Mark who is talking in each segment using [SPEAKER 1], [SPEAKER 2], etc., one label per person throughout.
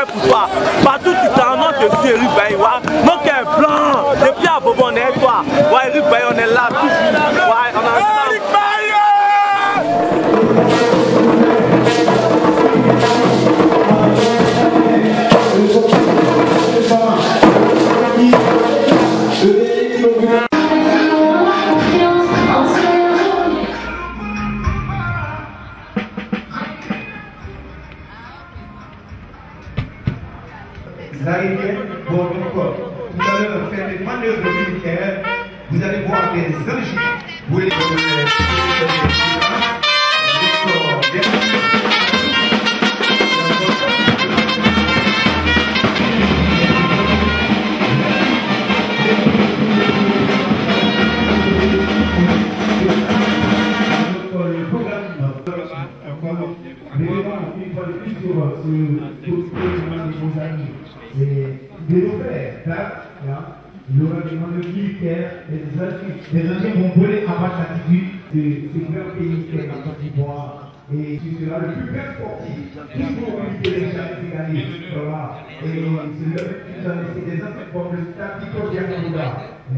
[SPEAKER 1] fait pour toi. Partout tu t'en as que sur Eric Bailly. Donc un plan. Depuis à Bobo, on est toi. Ouais, Eric Bailly, on est là. Ouais, on est ensemble. Eric Bailly!
[SPEAKER 2] Vous arrivez pour le corps. Tout à l'heure, faire des manœuvres militaires. Vous allez voir des engins. Vous allez voir il y aura des manœuvres militaires, des engins vont voler en basse altitude de ces grands pays qui est la Côte d'Ivoire. Et ce sera le plus grand sportif, toujours éviter les jamais gagner. Voilà. Et c'est des anciens comme le stade Tico Diakounda.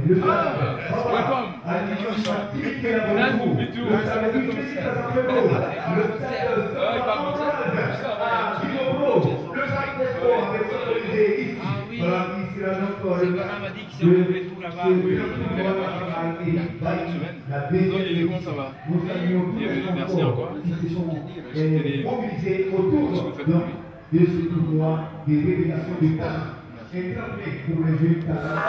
[SPEAKER 2] Le stade, à l'activité là dans le coup. Le stade du Christ à Saint-Pélo. Le stade de Saint-Pélo. Le stade des sports avec son idée ici. Voilà, ici là encore.
[SPEAKER 3] Merci encore.
[SPEAKER 2] Qui se sont mobilisés autour de ce tournoi des révélations de talent. Interprété pour les jeunes talents.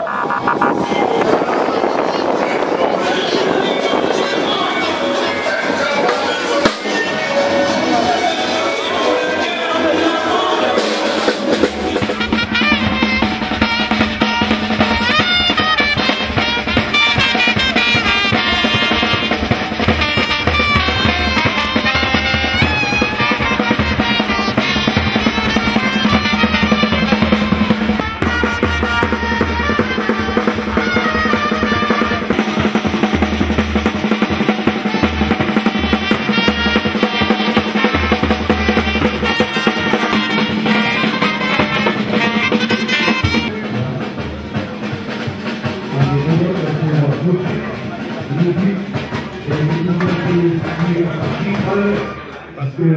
[SPEAKER 2] Parce que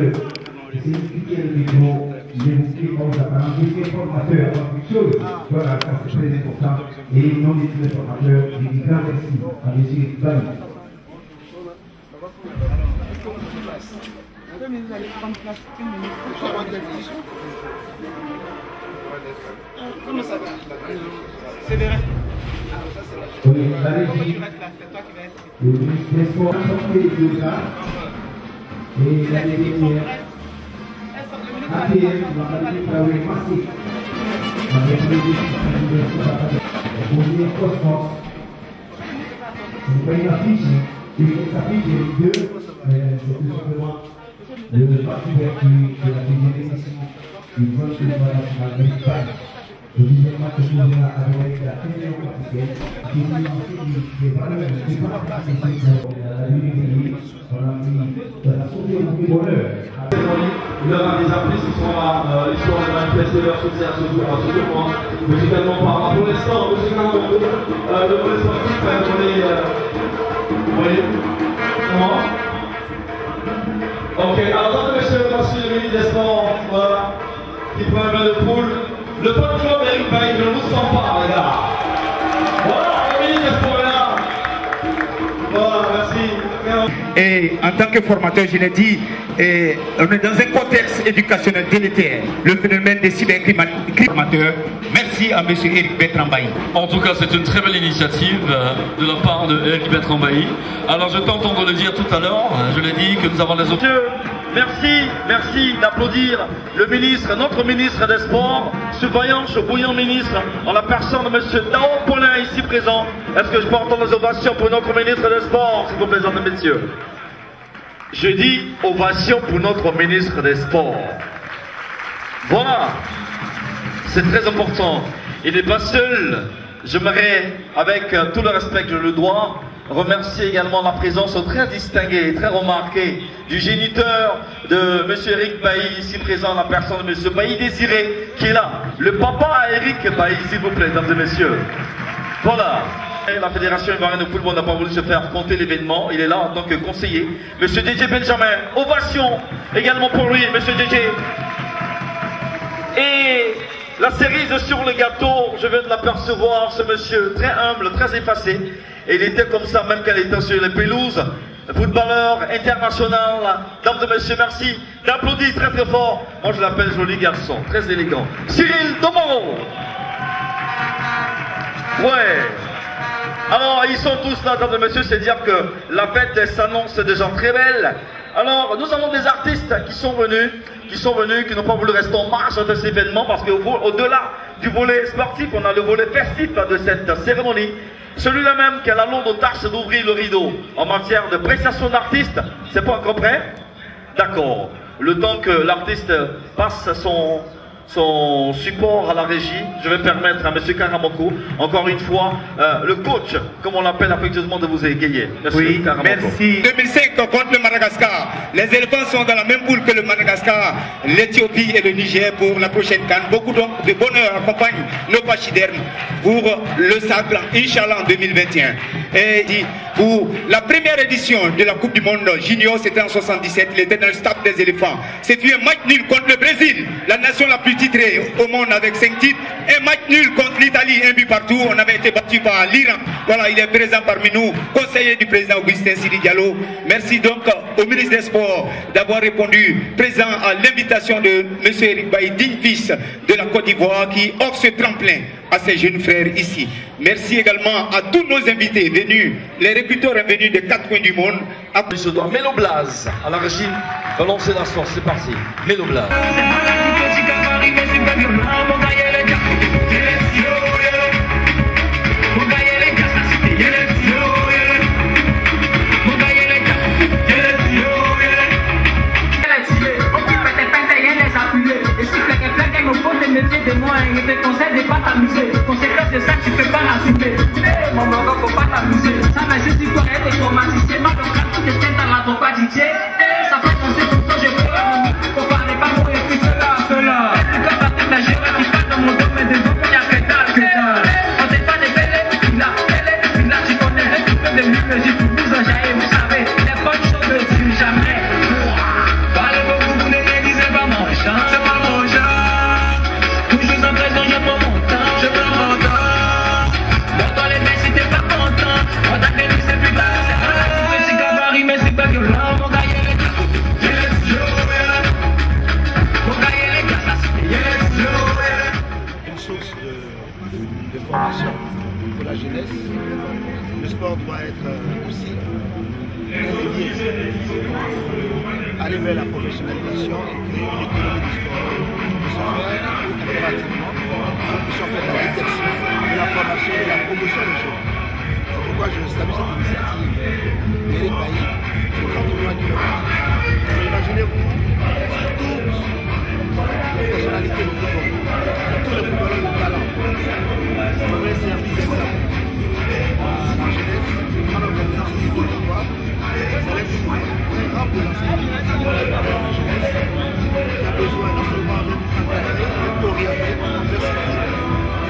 [SPEAKER 2] c'est expliqué le niveau, l'évoquer comme ça, par exemple, des formateurs dans quelque chose. Voilà, ça c'est très important. Et non des formateurs, des grands merci à M. Bani.
[SPEAKER 4] Vous allez prendre place une minute. Comment ça va? C'est vrai.
[SPEAKER 2] Oui, la régie, le ministre des Sports, et la dernière, APM, va travailler massif avec les équipes Cosmos. Vous voyez l'affiche, et s'affiche les deux, c'est tout simplement le partenaire de la deuxième édition du Grand Tournoi national d'Espagne. Le deuxième match se jouera avec la première officielle qui est des valeurs qui sont participer à la Libérie. On a mis la santé du bonheur.
[SPEAKER 5] Il y aura des artistes qui sont là, ils sont en train de manifester leur soutien à ce tournoi, mais également par rapport pour l'instant, monsieur Carlo, le volet sportif va être vous voyez comment? Ok, alors tant que monsieur le ministre des Sports, voilà, qui prend un bain de poule, le patron Eric Bailly, je ne vous sens pas, les gars. Voilà, le ministre des Sports est là. Voilà, merci.
[SPEAKER 2] Et en tant que formateur, je l'ai dit, on est dans un contexte éducationnel délétère. Le phénomène des cybercriminateurs. Merci à M. Eric Bertrand Bailly.
[SPEAKER 3] En tout cas, c'est une très belle initiative de la part de Eric Bertrand Bailly. Alors, je t'entends le dire tout à l'heure, je l'ai dit, que nous avons les autres.
[SPEAKER 5] Merci d'applaudir le ministre, notre ministre des Sports, ce vaillant, ce bouillant ministre, en la personne de M. Dao Paulin ici présent. Est-ce que je peux entendre les ovations pour notre ministre des Sports, s'il vous plaît, mesdames et messieurs? Je dis ovation pour notre ministre des Sports. Voilà, c'est très important. Il n'est pas seul. J'aimerais, avec tout le respect que je le dois, remercier également la présence très distinguée et très remarquée du géniteur de M. Eric Bailly, ici présent, la personne de M. Bailly Désiré, qui est là. Le papa à Eric Bailly, s'il vous plaît, mesdames et messieurs. Voilà. La Fédération ivoirienne de football n'a pas voulu se faire compter l'événement. Il est là en tant que conseiller. M. DJ Benjamin, ovation également pour lui, M. DJ. Et la cerise sur le gâteau, je viens de l'apercevoir, ce monsieur très humble, très effacé. Et il était comme ça, même quand il était sur les pelouses. Footballeur international, dames et messieurs, merci d'applaudir très très fort. Moi je l'appelle joli garçon, très élégant. Cyril Domoro. Ouais. Alors ils sont tous là, dames et messieurs, c'est dire que la fête s'annonce déjà très belle. Alors nous avons des artistes qui sont venus, qui n'ont pas voulu rester en marge de cet événement parce qu'au-delà du volet sportif, on a le volet festif de cette cérémonie. Celui-là même qui a la lourde tâche d'ouvrir le rideau en matière de prestation d'artiste. C'est pas encore prêt? D'accord. Le temps que l'artiste passe son support à la régie, je vais permettre à M. Karamoko, encore une fois, le coach, comme on l'appelle affectueusement, de vous égayer. Merci,
[SPEAKER 6] oui,
[SPEAKER 5] Karamoko.
[SPEAKER 6] Merci. 2005 contre le Madagascar. Les éléphants sont dans la même poule que le Madagascar, l'Éthiopie et le Niger pour la prochaine CAN. Beaucoup donc de bonheur accompagne nos pachydermes pour le sacre, Inch'Allah, en 2021. Et pour la première édition de la Coupe du Monde Junior, c'était en 77, il était dans le stade des éléphants. C'était un match nul contre le Brésil, la nation la plus titré au monde avec 5 titres. Un match nul contre l'Italie, un but partout. On avait été battu par l'Iran. Voilà, il est présent parmi nous, conseiller du président Augustin Sidi Diallo. Merci donc au ministre des Sports d'avoir répondu présent à l'invitation de M. Eric Bailly, digne fils de la Côte d'Ivoire, qui offre ce tremplin à ses jeunes frères ici. Merci également à tous nos invités venus, les recruteurs venus des 4 coins du monde.
[SPEAKER 5] Mélo Blaze à la régie, va lancer la source, c'est parti. Mélo Blaze.
[SPEAKER 7] De moi, je te conseille de pas t'amuser. Conséquence de ça, tu peux pas l'assumer. Mon gars, faut pas t'amuser. Ça va juste si toi, elle est traumatisée. Ma donc, quand tu te tiens dans la droite, ça fait penser pour toi, je peux. Faut parler pas pour écrire cela. Et puis, quand la tête, la gérée qui passe dans mon domaine des autres, il y a que dalle. On t'est pas des belles, là, tu connais un petit peu de mieux que j'ai pour vous en jaillir. Vous savez, les bonnes choses ne durent jamais. Parlez beaucoup, vous ne me disez pas mon chant. C'est pas mon genre. Je prends mon temps. Dans toi les mecs si t'es pas content. On t'a connu c'est plus tard. C'est pas la coupe c'est gabarit mais c'est pas violent. Mon gars y'a les gars. Yes yo. Mon gars y'a les gars ça c'est yes yo.
[SPEAKER 8] Une source de formation pour la jeunesse. Le sport doit être aussi aller vers la professionnalisation et créer une économie du sport. Se faire impérativement, ils sont faits de la détection, de la formation et de la promotion des jeunes. C'est pourquoi je salue cette initiative d'Eric Bailly, ce grand tournoi du monde. Imaginez-vous, toutes les personnalités du football, tous les footballeurs de talent, pourraient servir d'exemple à la jeunesse en organisant ce type de tournoi. Ça laisse un grand de l'enseignement à la jeunesse qui a besoin non seulement d'orienter,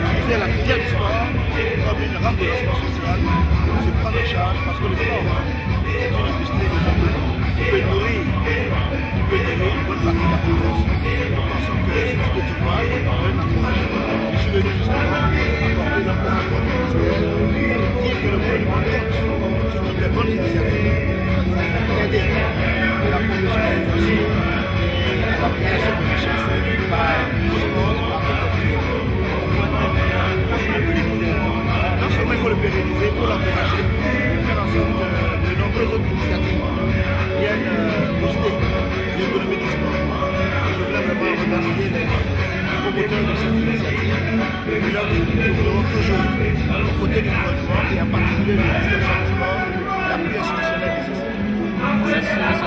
[SPEAKER 8] d'utiliser la filière du sport comme une rampe de lancement social, de se prendre en charge parce que le sport est une industrie de monde qui peut nourrir une bonne partie de la population. Nous pensons que ce type de tournoi doit être encouragé. Je suis venu justement apporter l'encouragement du ministère et dire que le gouvernement compte sur toutes les bonnes initiatives qui aident de la professionnalisation et la création de richesses par le sport et par le non seulement il faut le pérenniser, il faut l'encourager, faire en sorte que de nombreuses autres initiatives viennent booster l'économie du sport. Je voulais vraiment remercier les promoteurs de cette initiative et leur dire que nous serons toujours aux côtés du gouvernement et en particulier du ministère du sport, l'appui institutionnel nécessaire.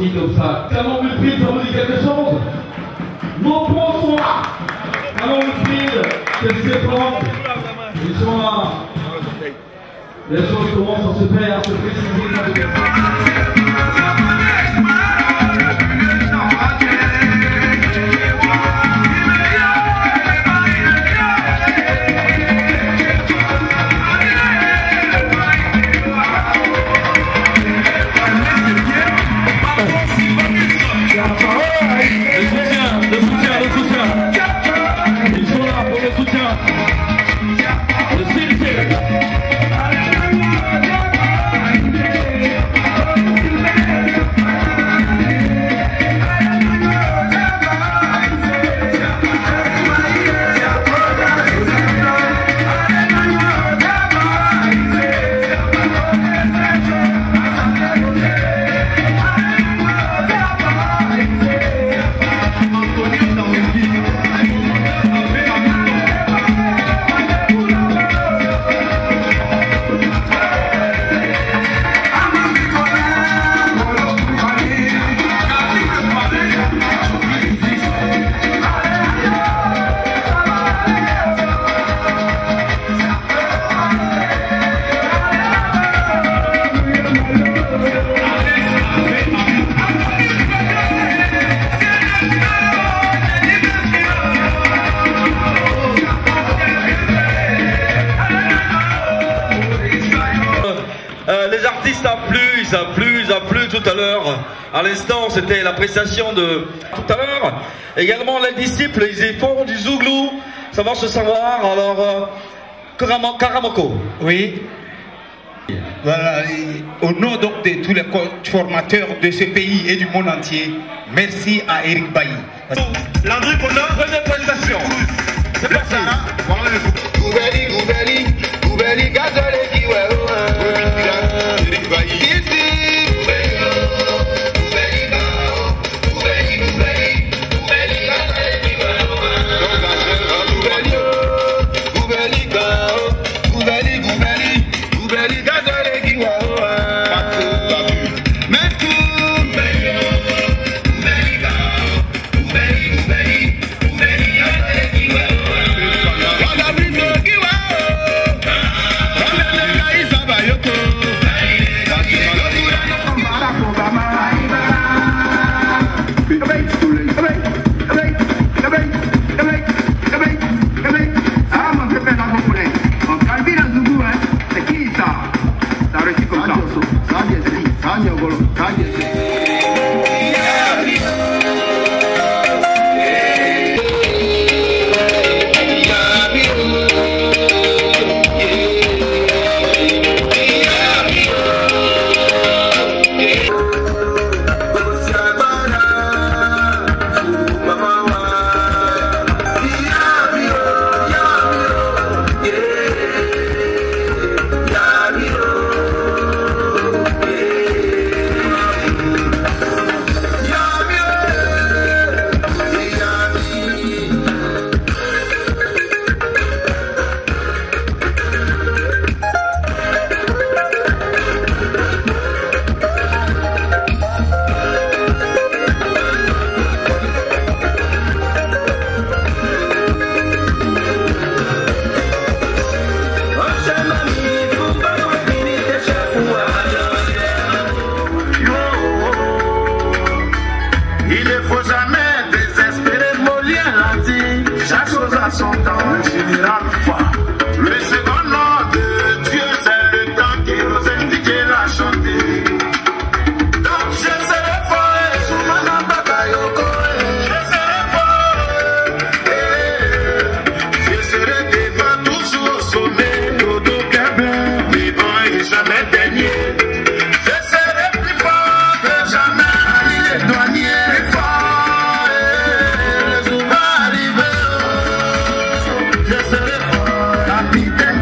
[SPEAKER 3] petit obstacle. Canon Wilfried, ça vous dit quelque chose? Non, bonsoir. Canon Wilfried, qu'est-ce que c'est propre? Ils sont là. Les choses commencent à se faire, à se préciser.
[SPEAKER 5] Les artistes affluent tout à l'heure. À l'instant, c'était l'appréciation de tout à l'heure. Également, les disciples, ils font du zouglou. Ça va se savoir. Alors, Karamoko.
[SPEAKER 6] Oui. Voilà, au nom donc de tous les formateurs de ce pays et du monde entier, merci à Eric Bailly.
[SPEAKER 5] Landry Condor, première prestation. C'est parti.
[SPEAKER 9] Goubeli, gazole, qui Eric Bailly.
[SPEAKER 10] Capitaine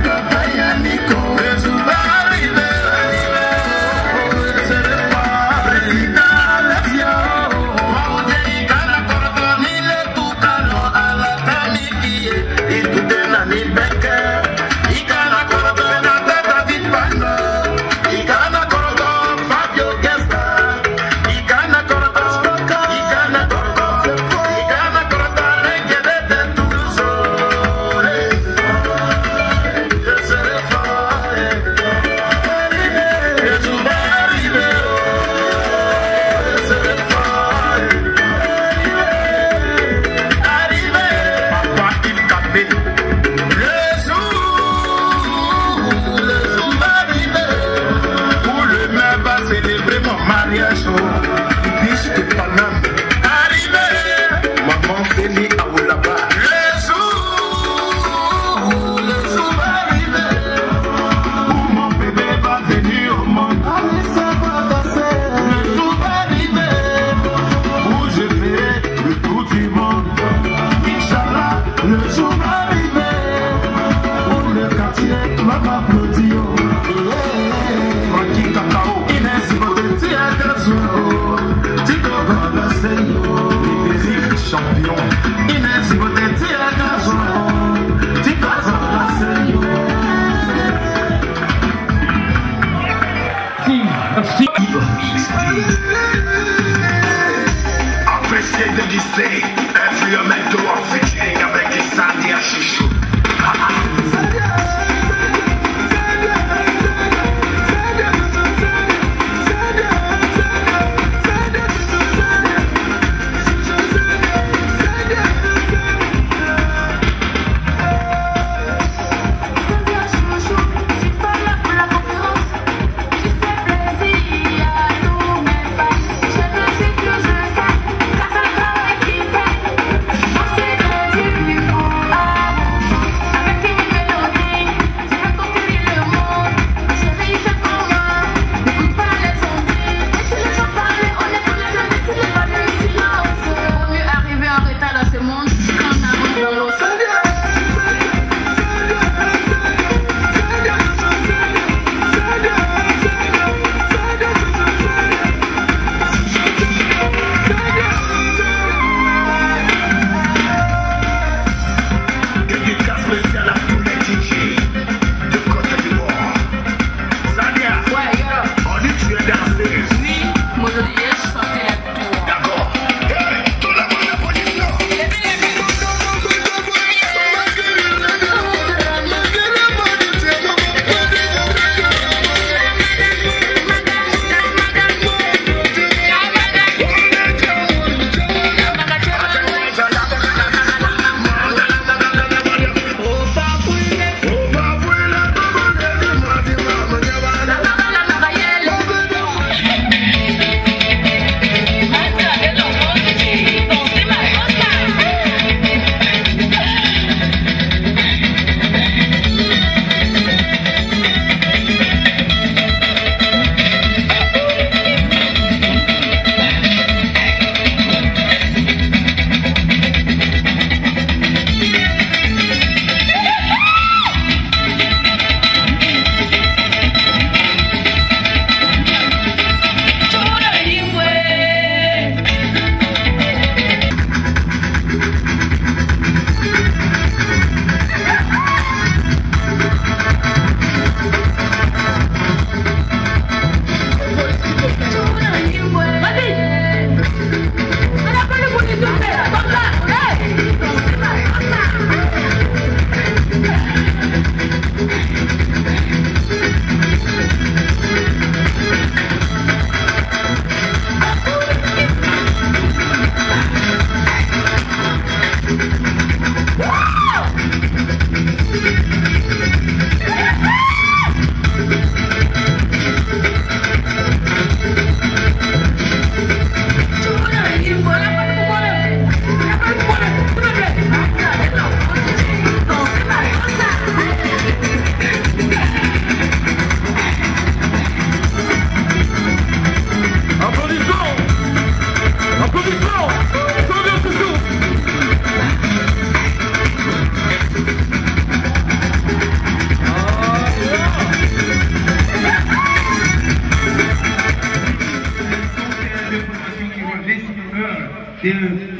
[SPEAKER 2] l'honneur de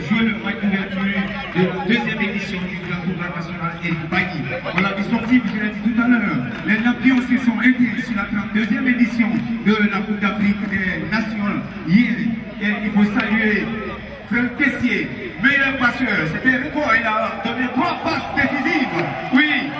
[SPEAKER 2] jouer le match d'ouverture de la deuxième édition du Grand Tournoi National Eric Bailly. Voilà, les sportifs, je l'ai dit tout à l'heure, les champions se sont aidés sur la 32e édition de la Coupe d'Afrique des Nations. Hier, il faut saluer Frère Tessier, meilleur passeur. C'était Rico, il a donné 3 passes décisives. Oui,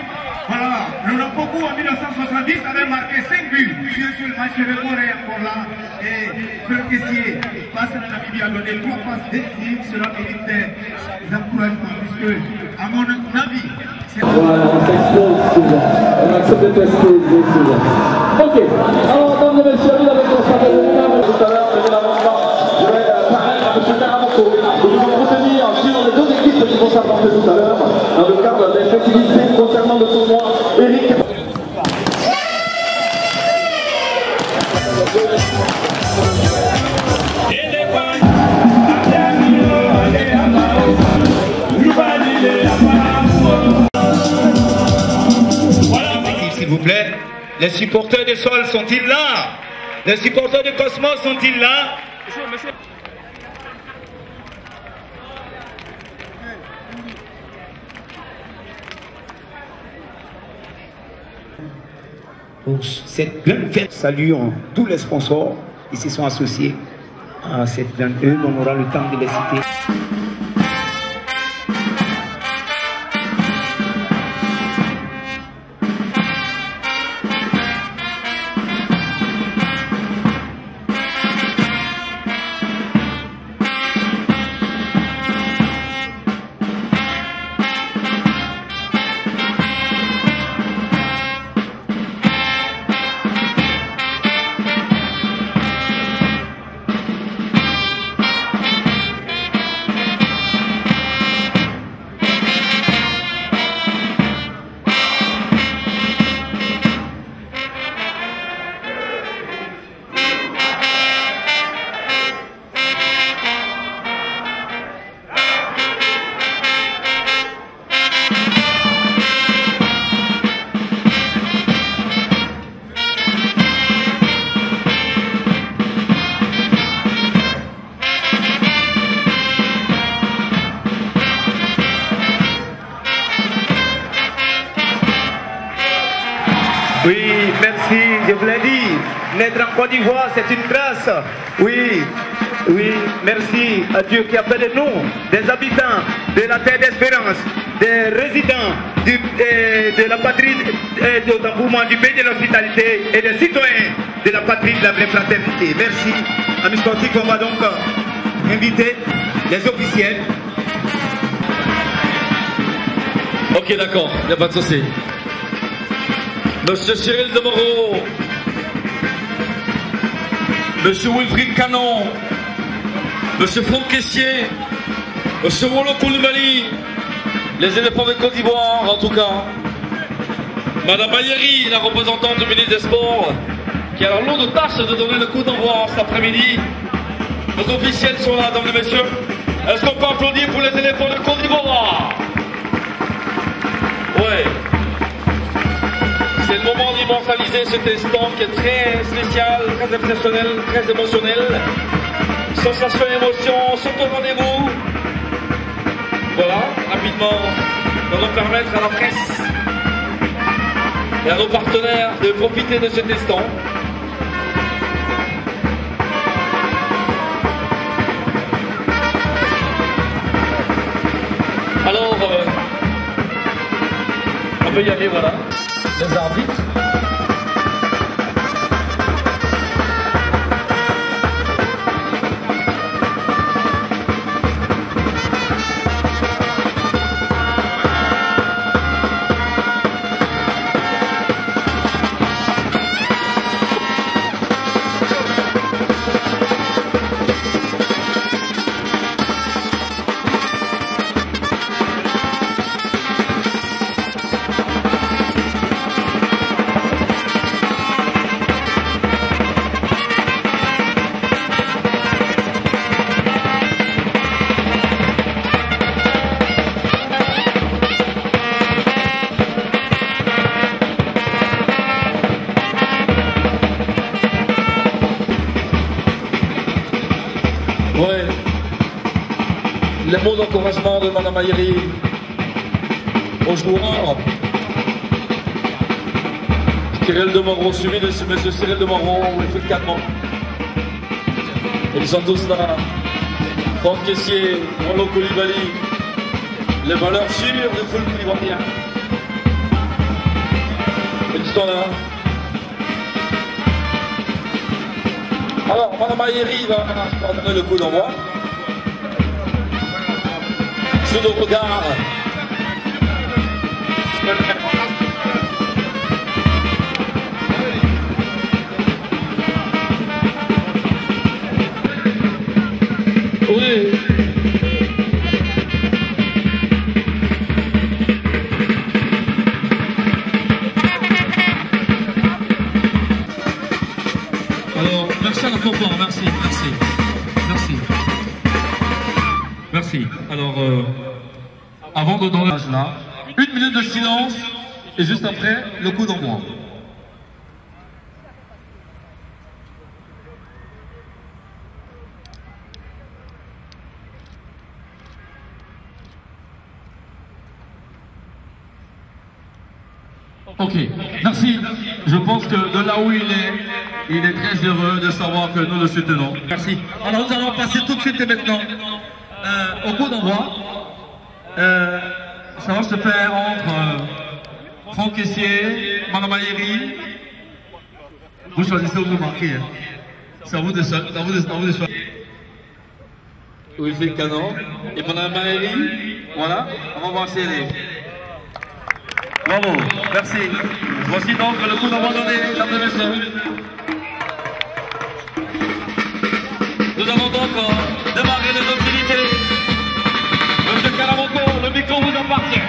[SPEAKER 2] voilà. Le Napoku en 1970 avait marqué 5 buts. Sur le match, le record est encore là. Et Frère Tessier, passe à la Namibie, a donné 3 passes décisives. Cela mérite des encouragements, puisque, à mon avis, c'est...
[SPEAKER 3] Voilà, on s'expose souvent. On accepte de s'exposer souvent. Ok, alors, mesdames et messieurs, nous avons constaté tout à l'heure, le l'amendement. Je vais parler à M. Karamoto. Nous allons retenir sur les 2 équipes qui vont s'affronter tout à l'heure dans le cadre des festivités concernant le tournoi Eric.
[SPEAKER 6] S'il vous plaît, les supporters de Sol sont-ils là? Les supporters de Cosmos sont-ils là? Pour cette grande fête, saluons tous les sponsors qui se sont associés à cette grande œuvre. On aura le temps de les citer.
[SPEAKER 5] Oui, merci, je vous l'ai dit. Naître en Côte d'Ivoire, c'est une grâce. Oui, oui, merci à Dieu qui a fait de nous des habitants de la terre d'espérance, des résidents de la patrie du pays de l'hospitalité et des citoyens de la patrie de la vraie fraternité. Merci. Amis sportifs, on va donc inviter les officiels.
[SPEAKER 3] Ok, d'accord, il n'y a pas de souci. Monsieur Cyril de Moreau, Monsieur Wilfried Canon, Monsieur Franck Caissier, Monsieur Molo Koulibaly, les éléphants de Côte d'Ivoire en tout cas, Madame Ayeri, la représentante du ministre des Sports, qui a la lourde tâche de donner le coup d'envoi cet après-midi. Nos officiels sont là, mesdames et messieurs. Est-ce qu'on peut applaudir pour les éléphants de Côte d'Ivoire? Ouais. C'est le moment d'immortaliser cet instant qui est très spécial, très exceptionnel, très émotionnel. Sensation et émotion sont au rendez-vous. Voilà, rapidement, nous allons permettre à la presse et à nos partenaires de profiter de cet instant. Alors, on peut y aller, voilà. Les arbitres. Les mots d'encouragement de Mme Ayeri aux joueurs. Cyril de Moreau, suivi de M. Cyril de Moreau, il fait le canon. Ils sont tous là. Franck Caissier, Rollo Koulibaly, les valeurs sûres du foot ivoirien. Ils sont là. Alors, Mme Ayeri va donner le coup d'envoi. Sous nos regards. Oui. Alors, merci à la confort, merci. Merci. Alors, avant de donner l'âge là, 1 minute de silence et juste après, le coup d'envoi. Ok, merci. Je pense que de là où il est très heureux de savoir que nous le soutenons. Merci. Alors nous allons passer tout de suite et maintenant au coup d'envoi. Ça va se faire entre Franck Caissier, Mme Ayeri. Vous choisissez où vous marquez. Hein. C'est à vous de choisir. Où il fait le canon. Et Mme Ayeri, voilà, on va voir si elle est. Bravo, merci. Voici donc le coup d'envoi donné, mesdames et messieurs. Nous allons donc démarrer les hostilités. Monsieur Karamoko, le micro vous appartient.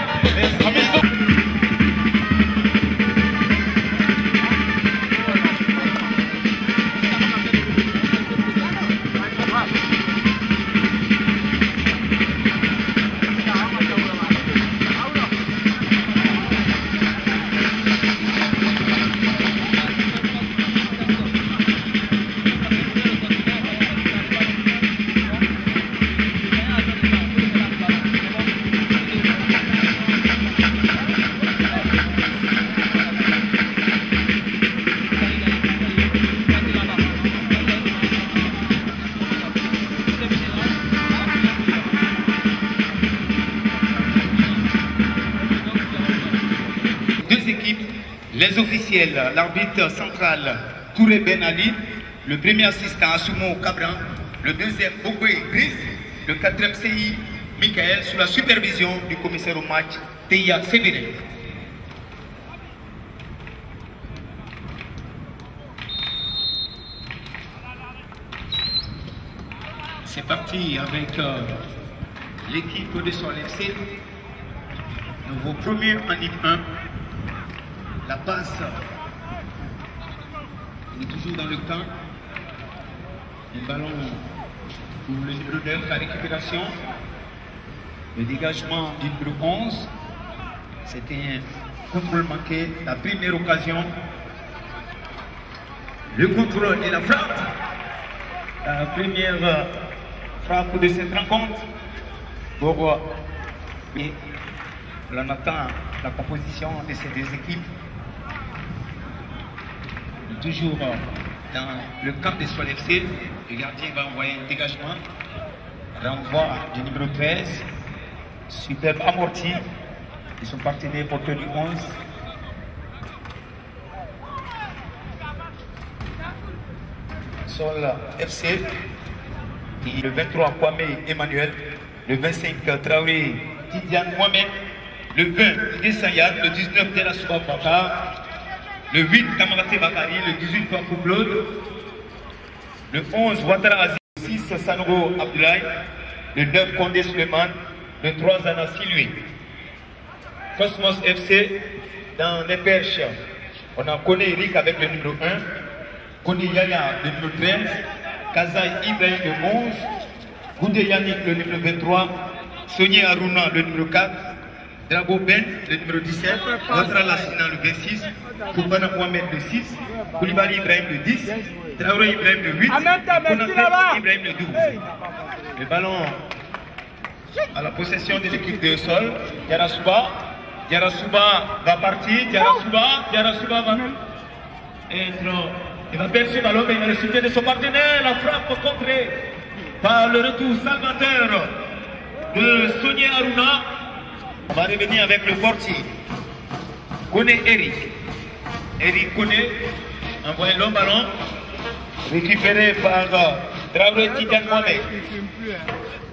[SPEAKER 6] Les officiels, l'arbitre central Touré Ben Ali, le premier assistant Asumo Cabran, le deuxième Bogwe Brice, le quatrième CI Michael, sous la supervision du commissaire au match Teya Sévérin. C'est parti avec l'équipe de son FC, nouveau premier en Ligue 1. La passe, il est toujours dans le temps. Le ballon pour le numéro 9, la récupération. Le dégagement du numéro 11. C'était un contrôle manqué, la première occasion. Le contrôle et la frappe. La première frappe de cette rencontre. Et on attend la composition de ces deux équipes. Toujours dans le camp des Sols FC, le gardien va envoyer un dégagement, renvoi du numéro 13, superbe amorti, et son partenaire porteur du 11. Sol FC, et le 23 Kwame Emmanuel, le 25 Traoré Tidiane Mohamed, le 20 Dessayad, le 19 Delasuba Bakar, le 8 Kamaraté Bakari, le 18 Pakou Claude, le 11 Ouattara Aziz, le 6 Sanro Abdoulaye, le 9 Condé Suleiman, le 3 Zana Silui. Cosmos FC, dans les perches, on a Koné Eric avec le numéro 1, Koné Yaya le numéro 13, Kazaï Ibrahim le 11, Goudé Yannick le numéro 23, Sonia Aruna le numéro 4, Drago Ben, le numéro 17, Ouattara Lassina le 26, Koubana Mohamed le 6, Koulibaly Ibrahim le 10, Traoré Ibrahim le 8, Konaté Ibrahim le 12. Le ballon à la possession de l'équipe de sol. Diarasuba va partir. Diarasuba va être. Il va perdre ce ballon, mais il a le soutien de son partenaire. La frappe contrée par le retour salvateur de Sonia Aruna. On va revenir avec le portier. Kone Eric. Eric Kone envoie le ballon. Récupéré par Traoré Tidiane Mohamed.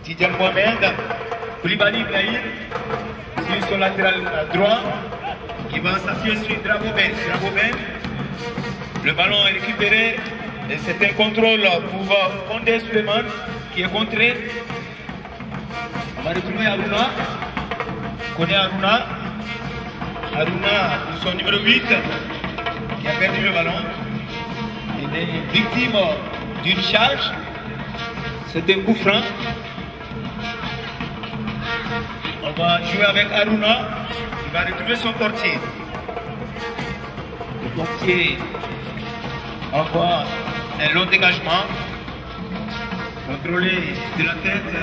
[SPEAKER 6] Tidiane Mohamed. Koulibaly Ibrahim. Sur son latéral droit. Qui va s'appuyer sur Dragoben. Le ballon est récupéré. Et c'est un contrôle pour Fondé Suleiman qui est contré. On va retrouver Aruna. Kone Aruna. Aruna, son numéro 8, qui a perdu le ballon. Il est victime d'une charge. C'est un coup franc. On va jouer avec Aruna. Il va retrouver son portier. Le portier envoie un long dégagement. Contrôlé de la tête.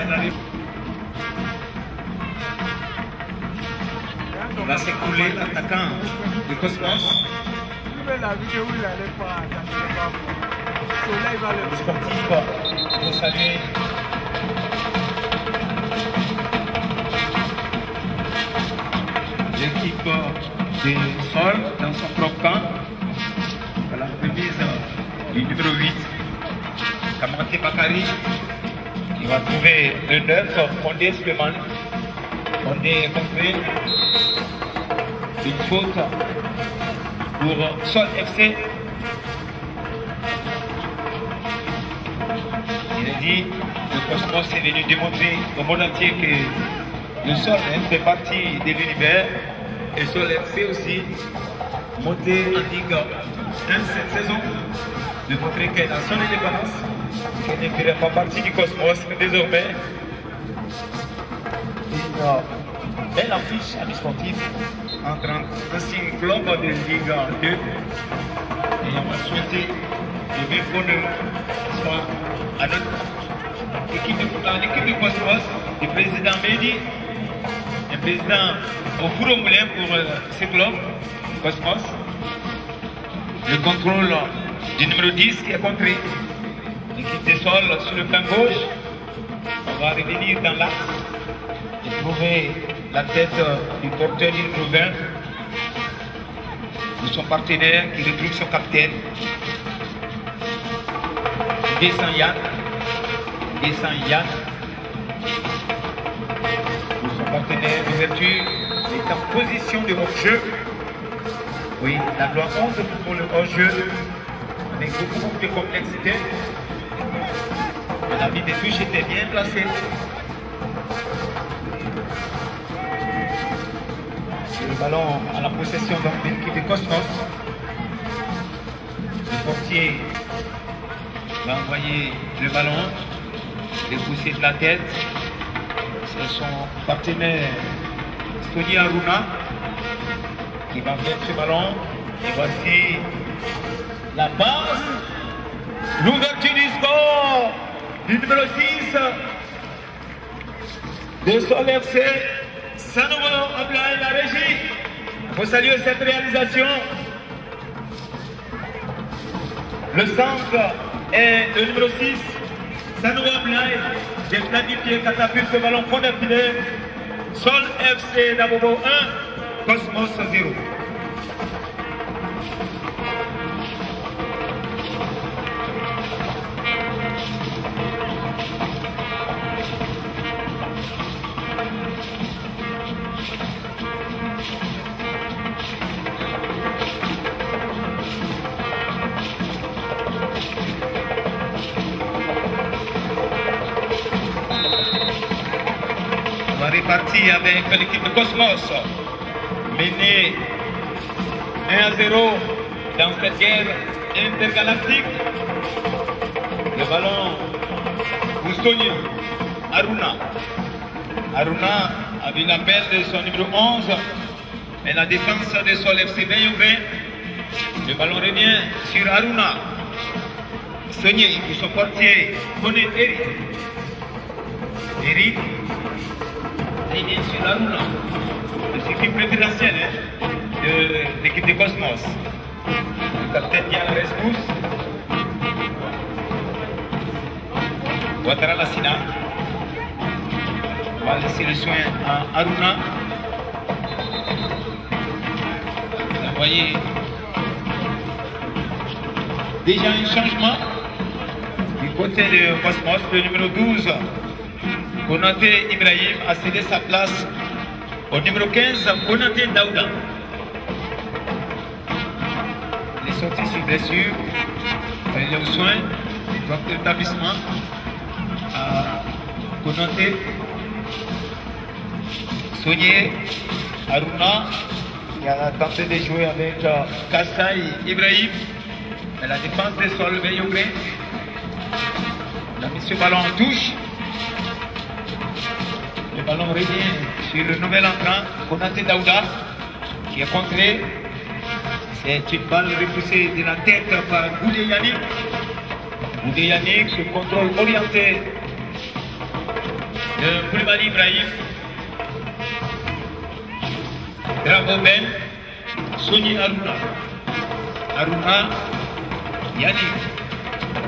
[SPEAKER 6] On va s'écouler l'attaquant de Cosmos. Le sportif, vous savez, l'équipe des sols dans son propre camp. À la remise du numéro 8, Kamate Bakari, qui va trouver le 9, Fondé Suleiman. Fondé est contré. Une faute pour Sol FC. Il a dit, le Cosmos est venu démontrer au monde entier que le Sol fait partie de l'univers et Sol FC aussi monté en Ligue 1 cette saison, de montrer qu'elle a son indépendance, qu'elle ne ferait pas partie du Cosmos, mais désormais une belle affiche à sportif entre un club de Ligue 2 et on va souhaiter le même bonheur à l'équipe de Cosmos, le président Mehdi, le président au four au moulin pour ce club, Cosmos. Le contrôle du numéro 10 qui est contré. L'équipe des sols sur le plan gauche. On va revenir dans l'axe et trouver la tête du porteur du numéro 20 de son partenaire qui retrouve son capitaine. Descend Yann. De son partenaire d'ouverture est en position de hors-jeu. Oui, la loi 11 pour le hors-jeu avec beaucoup de complexité. La vie des touches était bien placée. Le ballon à la possession de l'équipe de Cosmos. Le portier va envoyer le ballon, le pousser de la tête. C'est son partenaire Sonia Aruna qui va mettre ce ballon. Et voici la passe. L'ouverture du score du numéro 6 de Sol FC. Sanogo Ablaï, la régie. Il faut saluer cette réalisation. Le centre est le numéro 6. Sanogo Ablaï. J'ai planifié catapulte ce ballon fond d'affilée. Sol FC Nabobo 1, Cosmos 0. Réparti avec l'équipe de Cosmos, menée 1-0 dans cette guerre intergalactique. Le ballon pour Sonia Aruna. Aruna a vu l'appel de son numéro 11, mais la défense de Sol FC 20. Le ballon revient sur Aruna. Sonia pour son portier, Kone Eric. Eric et bien sûr Aruna, le circuit préférentiel de l'équipe de Cosmos. Le capitaine Yann Resmus, Ouattara Lassina. On va laisser le soin à Aruna. Vous voyez déjà un changement du côté de Cosmos. Le numéro 12, Konaté Ibrahim, a cédé sa place au numéro 15, Konaté Daouda. Il est sorti sur blessure. Il est au soin du docteur d'établissement à Konaté. Soigné, Aruna, qui a tenté de jouer avec Kassaï Ibrahim. Mais la défense des sols, Beyogré. On a mis ce ballon en touche. Le ballon revient sur le nouvel entrant, Konaté Daouda, qui est contré. C'est une balle repoussée de la tête par Goudé Yannick. Goudé Yannick, le contrôle orienté de Koulibaly Ibrahim. Bravo Ben, Soni Aruna. Aruna, Yannick.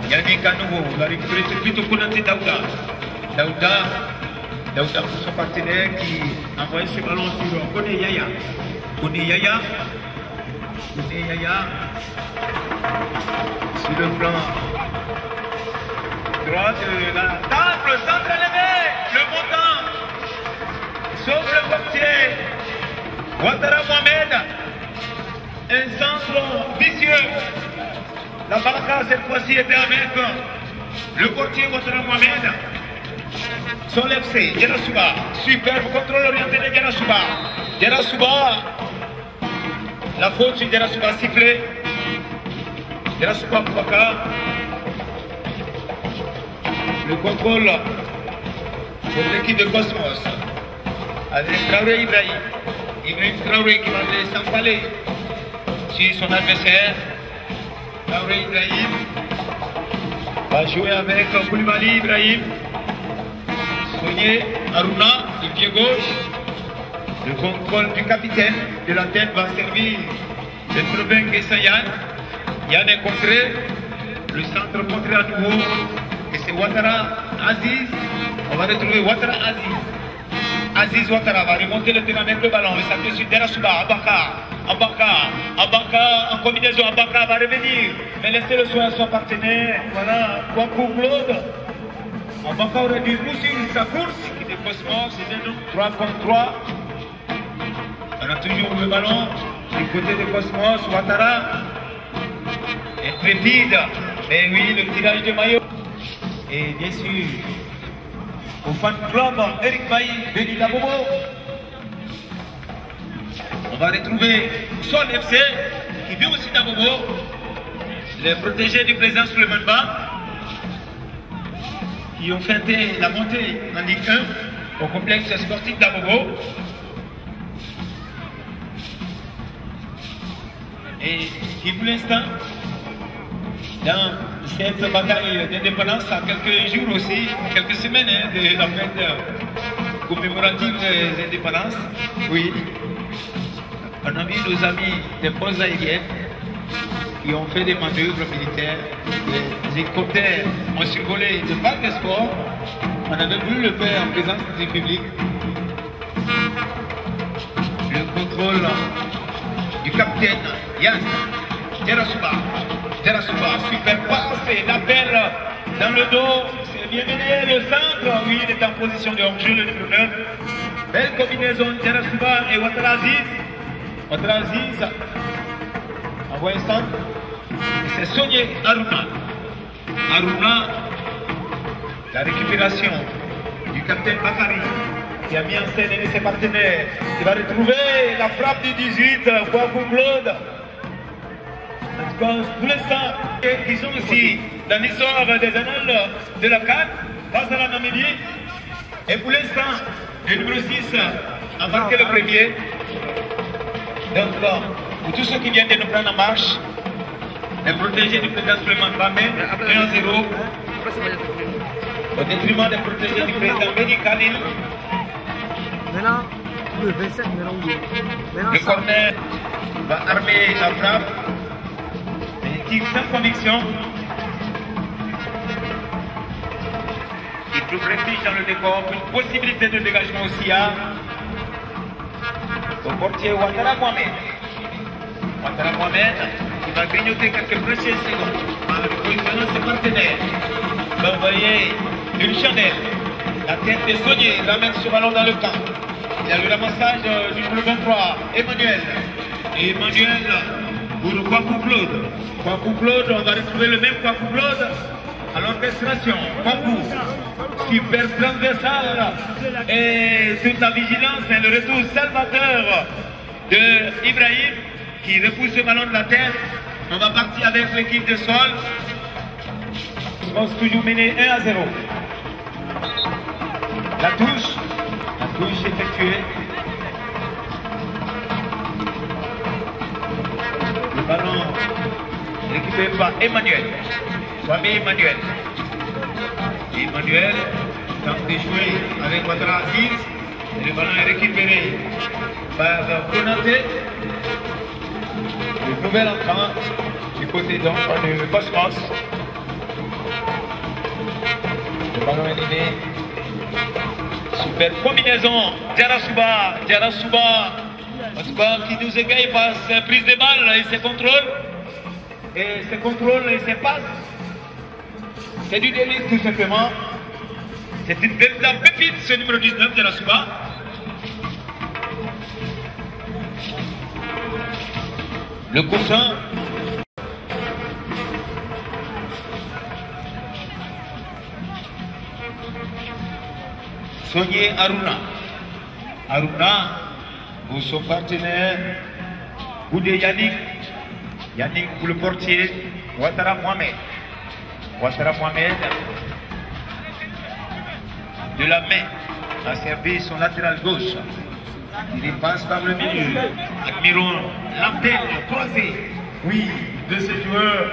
[SPEAKER 6] Yannick à nouveau, il va récupérer plutôt Konaté Daouda. Daouda pour son partenaire qui a envoyé ce ballon sur Kone Yaya. Kone Yaya. Sur le flanc droit de la table, centre élevé, le montant. Sauf le portier. Ouattara Mohamed, un centre vicieux. La barca cette fois-ci était avec le portier Ouattara Mohamed. Son FC, Djerasouba, superbe contrôle orienté de Djerasouba. Djerasouba, la faute sur Djerasouba sifflée. Djerasouba Boubacar. Le contrôle pour l'équipe de Cosmos. Avec Traoré Ibrahim. Ibrahim Traoré qui va s'empaler sur son adversaire. Traoré Ibrahim va jouer avec Koulibaly Ibrahim. Soigné Aruna du pied gauche. Le contrôle du capitaine de la tête va servir de Troben Gessayan. Yann est contré. Le centre contré à nouveau. Et c'est Ouattara Aziz. On va retrouver Ouattara Aziz. Aziz Ouattara va remonter le terrain avec le ballon. Il s'appuie sur Djerasouba. Abaka en combinaison. Abaka va revenir. Mais laissez le soin à son partenaire. Voilà, Kwaku Claude. Abaka aurait dû poursuivre sa course. Qui est Cosmos. 3 contre 3. On a toujours le ballon du côté de Cosmos. Ouattara est trépide. Mais oui, le tirage de maillot. Et bien sûr, au fan club Eric Bailly, Denis Dabobo. On va retrouver Son FC, qui vient aussi d'Abobo, les protégés du président Souleymane Ba, qui ont fêté la montée en Ligue 1 au complexe sportif d'Abobo. Et qui pour l'instant, dans cette bataille d'indépendance, à quelques jours aussi, quelques semaines de la fête commémorative des indépendances, oui, on a vu nos amis des forces aériennes qui ont fait des manœuvres militaires, les hélicoptères ont survolé de parcs de sport. On avait voulu le faire en présence du public. Le contrôle du capitaine Yann Djerasouba, super passe, l'appel dans le dos, c'est bien mené, le centre, oui, il est en position de hors-jeu, le numéro 9. Belle combinaison, Djerasouba et Ouattara Aziz. Ouattara Aziz envoie un centre, c'est Sogné Aruna. Aruna, la récupération du capitaine Bakari, qui a mis en scène ses partenaires, qui va retrouver la frappe du 18, Kwaku Claude. Pour l'instant, ils sont aussi dans l'histoire des annales de la CAN, face à la Namibie. Et pour l'instant, le numéro 6 a marqué le premier. Donc, pour tous ceux qui viennent de nous prendre en marche, les protégés du président Souleymane Ba, 1-0. au détriment des protégés du président Béni Khalil.
[SPEAKER 8] Maintenant, le 27, maintenant
[SPEAKER 6] Le corner va armer la frappe. Il tire sans conviction. Il trouve refuge dans le décor, une possibilité de dégagement aussi à au portier Ouattara Mohamed. Ouattara Mohamed qui va grignoter quelques précieuses secondes en positionnant ses partenaires. Il va envoyer une chandelle. La tête est soignée, il ramène ce ballon dans le camp. Il y a le ramassage du numéro 23, Emmanuel. Et Emmanuel pour Kwaku Claude. Kwaku Claude, on va retrouver le même Kwaku Claude à l'orchestration. Kwaku, super transversal et toute la vigilance et le retour salvateur de Ibrahim qui repousse le ballon de la tête. On va partir avec l'équipe de sol. Je pense toujours mener 1-0. La touche effectuée. Le ballon récupéré par Emmanuel. Swami Emmanuel. Emmanuel tente de jouer avec Ouattara Aziz. Et le ballon est récupéré par Konaté. Le nouvel entrant du côté donc de Cosmos. Le ballon est donné. Super combinaison. Diarra Souba qui nous égaye par ses prises de balles et ses contrôles. Et ses contrôles et ses passes. C'est du délice tout simplement. C'est une véritable pépite ce numéro 19 Diarra Souba. Le coussin. Soigné Aruna pour son partenaire Goudé Yannick pour le portier Ouattara Mohamed de la main a servi son latéral gauche. Il passe par le milieu. Admirons l'antenne croisée, oui, de ce joueur.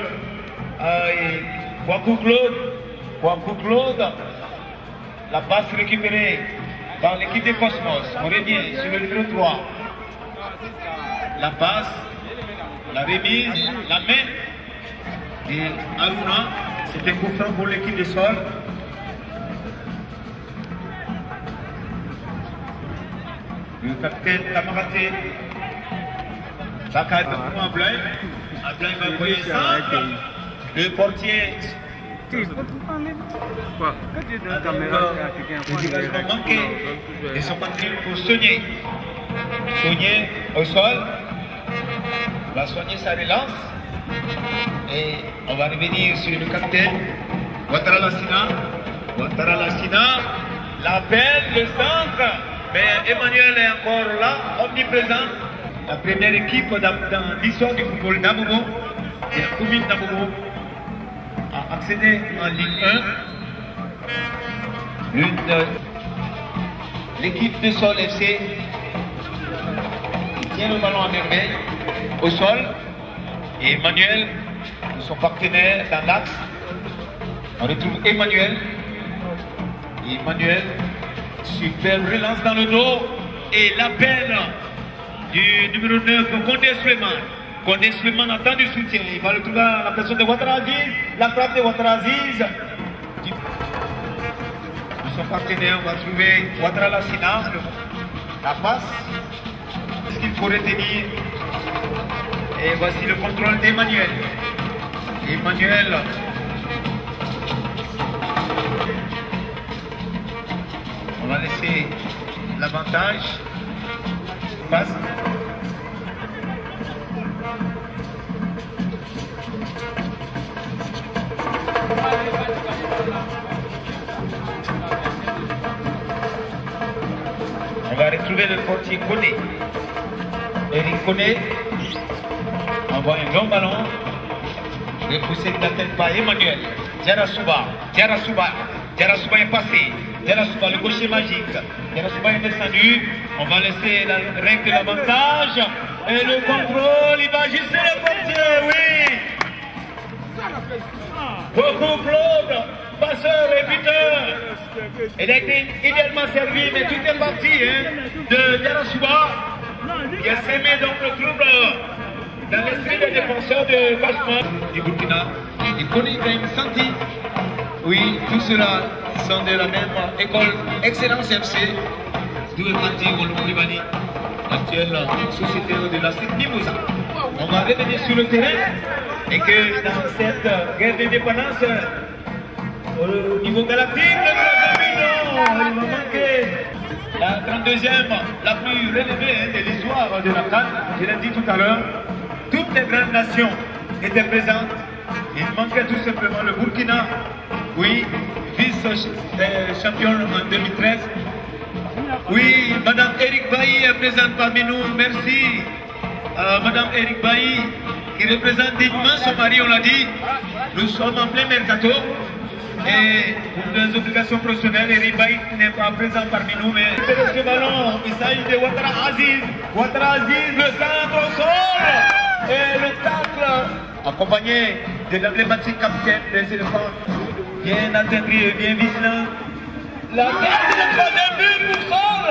[SPEAKER 6] Kwaku Claude. La passe récupérée par l'équipe de Cosmos. On revient sur le numéro 3. La passe, la remise, la main. Et Aruna, c'était coup franc pour l'équipe de sol. Le capitaine Kamaraté. Bakar de Ablaï. Ablaï va envoyer ça. Le portier. Manqué. Ils sont partis pour soigner. Soigner au sol. On va soigner sa relance. Et on va revenir sur le capitaine. Ouattara Lassina. L'appel, le centre. Mais Emmanuel est encore là, omniprésent. La première équipe dans l'histoire du football d'Abobo, et la commune d'Abobo, a accédé en Ligue 1. L'équipe de Sol FC tient le ballon à merveille au sol. Et Emmanuel, son partenaire dans l'axe. On retrouve Emmanuel. Super relance dans le dos. Et l'appel du numéro 9, Condé Suleiman attend du soutien. Il va le trouver à la personne de Ouattara Aziz. La frappe de Ouattara Aziz. Son partenaire, on va trouver Ouattara Lassina. La passe. Ce qu'il faut retenir. Et voici le contrôle d'Emmanuel. On va laisser l'avantage. Passe. On va retrouver le portier Koné. Eric Koné envoie un long ballon. Repoussé de la tête par Emmanuel. Diarra Souba est passé. Diarra Souba, le gaucher magique. Diarra Souba est descendu. On va laisser la règle de l'avantage. Et le contrôle, il va ajuster le portier, oui. Kwaku Claude.
[SPEAKER 5] passeur et buteur. Il a été idéalement servi, mais tout est parti de Yarasuba, qui a sémé donc le trouble dans l'esprit des défenseurs de Cosmos du Burkina. Il connaît Ibrahim Santi. Oui, tout cela sont de la même école Excellence FC, d'où est parti Rolou Koulibaly, actuel société de la Cité Mimosa. On va revenir sur le terrain et que dans cette guerre d'indépendance, au niveau galactique, il va manquer la 32e, la plus relevée de l'histoire de la CAN. Je l'ai dit tout à l'heure, toutes les grandes nations étaient présentes. Il manquait tout simplement le Burkina, oui, vice-champion en 2013. Oui, Madame Eric Bailly est présente parmi nous, merci à Madame Eric Bailly qui représente dignement son mari, on l'a dit. Nous sommes en plein mercato et pour des obligations professionnelles, Eric Bailly n'est pas présent parmi nous, mais ce ballon, il s'agit de Ouattara Aziz. Ouattara Aziz, le centre au sol et le tacle accompagné de l'emblématique capitaine des éléphants, bien attendri et bien vigilant. La carte de troisième but pour Sol.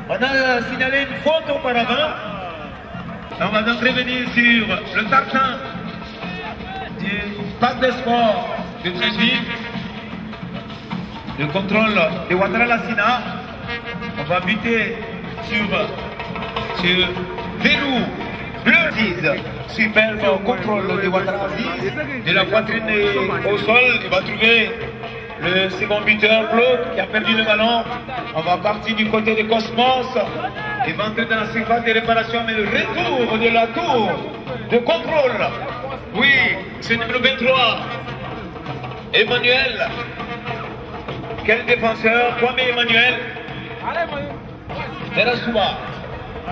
[SPEAKER 5] On a signalé une faute auparavant. On va donc revenir sur le tartan du parc des sports de Tréville. Le contrôle de Ouattara Lassina. On va buter sur Verrou. Bleu. Superbe contrôle de Ouattara Aziz. De la poitrine au sol, il va trouver le second buteur, Claude, qui a perdu le ballon. On va partir du côté de Cosmos. Il va entrer dans la surface de réparation, mais le retour de la tour de contrôle. Oui, c'est le numéro 23. Emmanuel. Quel défenseur, Kwame Emmanuel.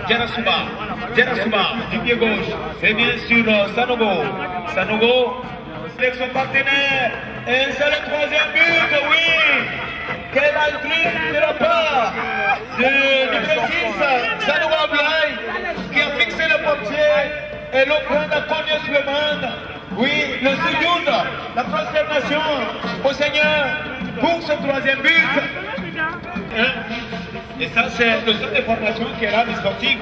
[SPEAKER 5] Jarasuba, du pied gauche. Et bien sûr, Sanogo. Sanogo, avec son partenaire. Et c'est le troisième but, oui. Quel altruisme de la part du numéro 6, Sanogo Ablaï, qui a fixé le portier. Et l'Okrand a connu Suleiman. Oui, le Soudoud, la prosternation au Seigneur pour ce troisième but. Et ça, c'est le centre de formation qui est là, les sportifs.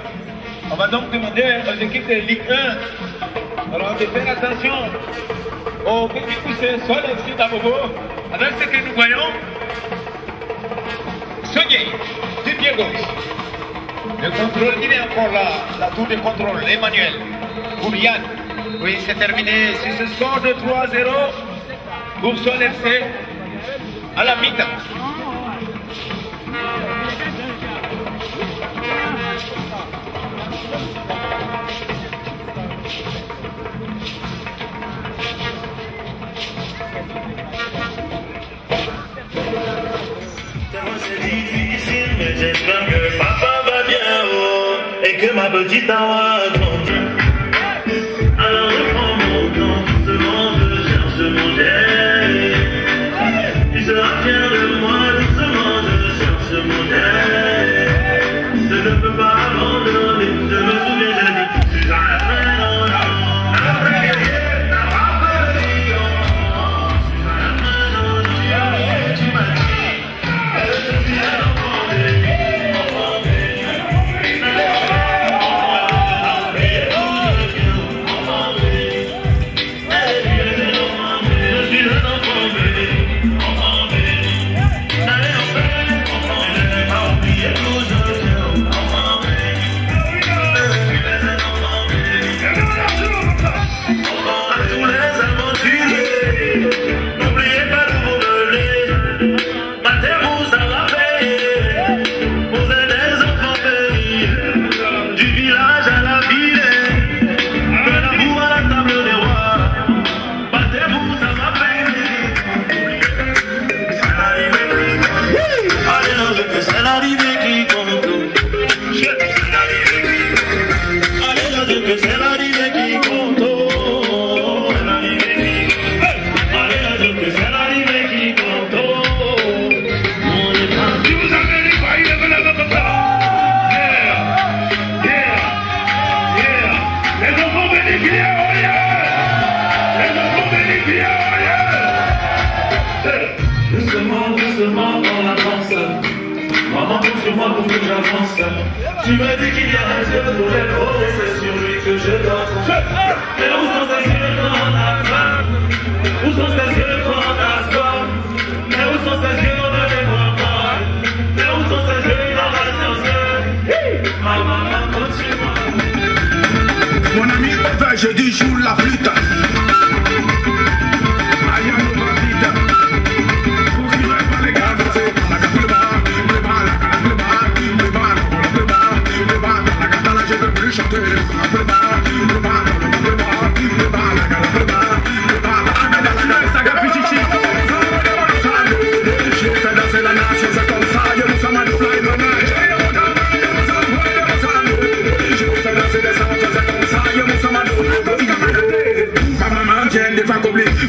[SPEAKER 5] On va donc demander aux équipes de Ligue 1 alors, de faire attention aux petits poussés sur le site d'Abobo. Avec ce que nous voyons, Sogné, du pied gauche. Le contrôle, il est encore là, la tour de contrôle, Emmanuel, pour Yann. Oui, c'est terminé sur ce score de 3-0 pour Sol FC à la mi-temps.
[SPEAKER 10] C'est difficile, mais j'espère que papa va bien, oh, et que ma petite Awa grandit. Alors je prends mon temps, doucement je cherche mon jet. Tu seras fier de moi, doucement je cherche mon jet. Je ne peux pas abandonner, je me souviens, je dis, je suis jamais non. Hey! Maman compte sur moi pour que j'avance. Tu m'as dit qu'il y a un Dieu pour les pauvres, c'est sur lui que je dois compter. Mais où sont tes yeux quand on a faim? Où sont tes yeux quand on a soif? Mais où sont tes yeux dans le mémoire? Mais où sont tes yeux dans la science? Ma maman compte sur moi.
[SPEAKER 9] Mon ami, je dis joue la flûte.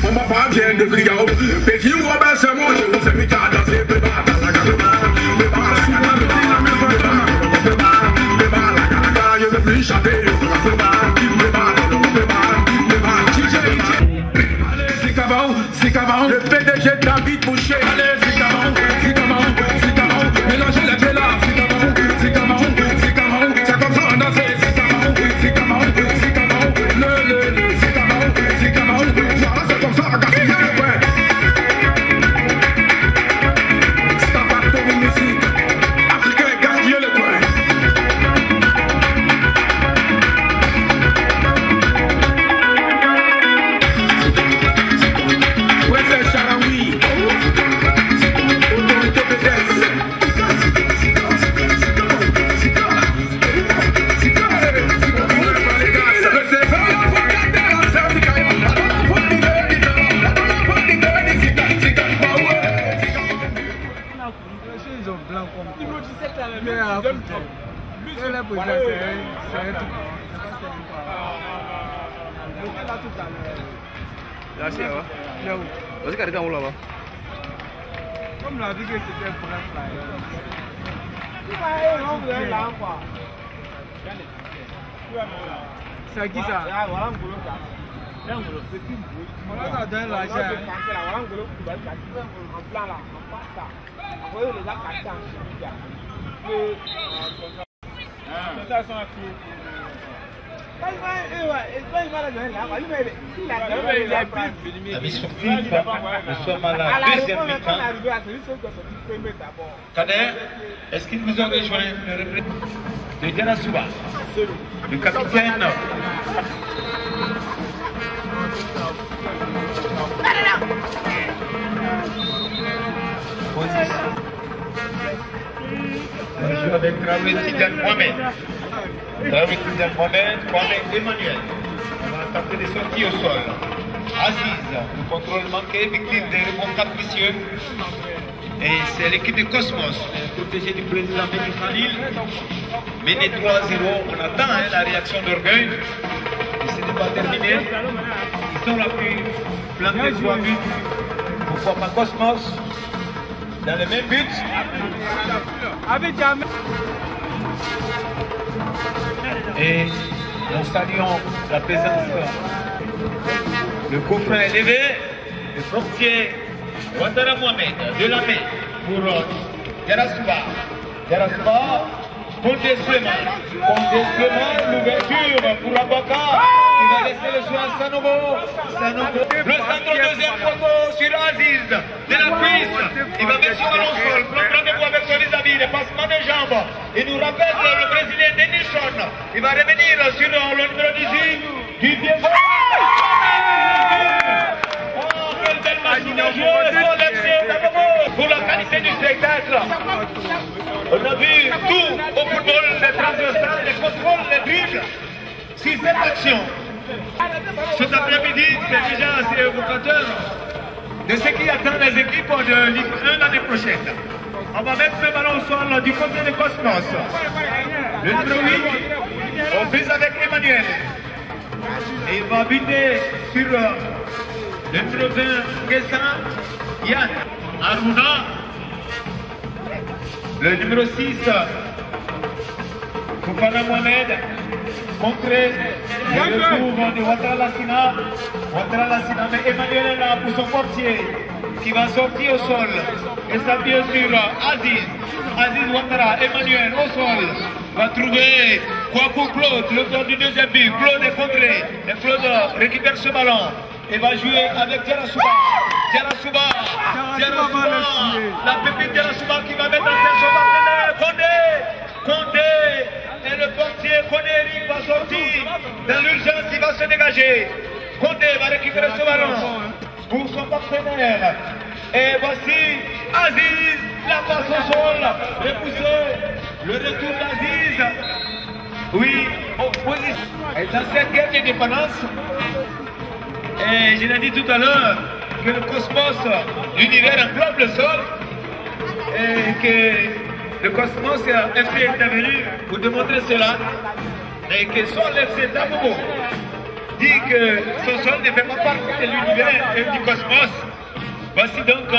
[SPEAKER 9] Mon papa vient de Griao, petit Robert c'est moi, je vous invite à danser, je veux plus chanter. Allez, Zikabao, le PDG David Boucher. Allez, Zikabao, mélangez les là, Zikabao, ça commence à danser, Zikabao, voilà, c'est comme ça, à gaspiller le coin. C'est un partout de musique, africain, gaspiller le coin.
[SPEAKER 4] Comme la vie que c'était bref là. C'est qui ça? On a donné l'argent.
[SPEAKER 6] Amis sportifs, nous sommes à la deuxième mi-temps. Kader, est-ce qu'il vous a rejoint le représentant de Diarasuba, le capitaine? On joue avec Traoré Tidiane Mohamed. Kwame Emmanuel. On va tenter des sorties au sol. Aziz, le contrôle manqué, victime des rebonds capricieux. Et c'est l'équipe de Cosmos, protégée du président Béni Khalil. Mené 3-0, on attend la réaction d'orgueil. Et ce n'est pas terminé. Ils sont là plus plantés 3 buts. Pourquoi pas Cosmos dans le même but. Et nous saluons la présence. Le coup franc est levé. Le portier Ouattara Mohamed de la main pour Diarasuba. Condé Suleiman, l'ouverture pour Abaka qui va laisser le soin à Sanogo. Le centre deuxième photo sur Aziz de la cuisse. Il va mettre son ballon au sol, prendre rendez-vous avec son vis-à-vis, le passement des jambes. Il nous rappelle le Brésilien Denison. Il va revenir sur le numéro 18 du pied gauche. Quelle belle machine de jeu pour la qualité du spectacle. On a vu tout au football, les transversales, les contrôles, les dribbles. Si cette action, cet après-midi, c'est déjà assez évocateur de ce qui attend les équipes de Ligue 1 l'année prochaine. On va mettre le ballon au sol du côté de Cosmos. Le numéro 8, on prise avec Emmanuel. Et il va buter sur le numéro 20, Kessan, Yann. Aruna. Le numéro 6, Fofana Mohamed, contré le retour de Ouattara Lassina, mais Emmanuel est là pour son portier qui va sortir au sol et s'appuyer sur Aziz Ouattara, Emmanuel, au sol, va trouver Kouakou Claude, l'auteur du deuxième but. Claude est contré, et Claude récupère ce ballon et va jouer avec Diarra Souba. La pépite Diarra Souba qui va mettre en scène son partenaire, Condé, et le portier Condé Eric va sortir. Dans l'urgence, il va se dégager. Condé va récupérer ce ballon pour son partenaire. Et voici Aziz, la passe au sol, repoussé, le retour d'Aziz. Oui, opposition. Et dans cette guerre d'indépendance, et je l'ai dit tout à l'heure, que le cosmos, l'univers englobe le sol, et que le cosmos FC est venu pour démontrer cela, et que son FC Tabobo dit que son sol ne fait pas partie de l'univers et du cosmos. Voici donc